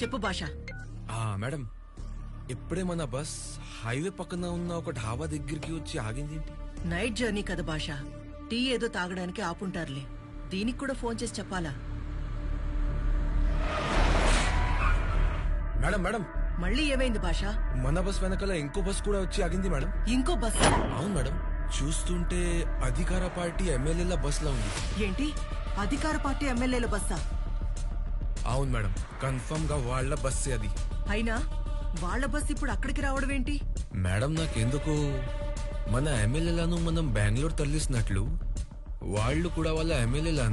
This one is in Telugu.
చెప్పు భాష. మేడం, ఇప్పుడే మన బస్ హైవే పక్కన ఉన్న ఒక ఢాబా దగ్గరికి వచ్చి ఆగింది. నైట్ జర్నీ కదా భాష, టీ ఏదో తాగడానికి ఆపుంటారులే. దీనికి కూడా ఫోన్ చేసి చెప్పాలా? మేడం మేడం, మళ్ళీ ఏమైంది భాష? మన బస్ వెనకాల ఇంకో బస్ కూడా వచ్చి ఆగింది మేడం. ఇంకో బస్? అవును మేడం, చూస్తుంటే అధికార పార్టీ ఎమ్మెల్యేల బస్ లా ఉంది. ఏంటి, అధికార పార్టీ ఎమ్మెల్యేల బస్సా? అవును మేడం, కన్ఫర్మ్ గా వాళ్ళ బస్సే అది. అయినా వాళ్ళ బస్ ఇప్పుడు అక్కడికి రావడం ఏంటి? మేడం, నాకెందుకు మన ఎమ్మెల్యేలను మనం బెంగళూరు తరలిస్తున్నట్లు వాళ్ళు కూడా వాళ్ళ ఎమ్మెల్యేల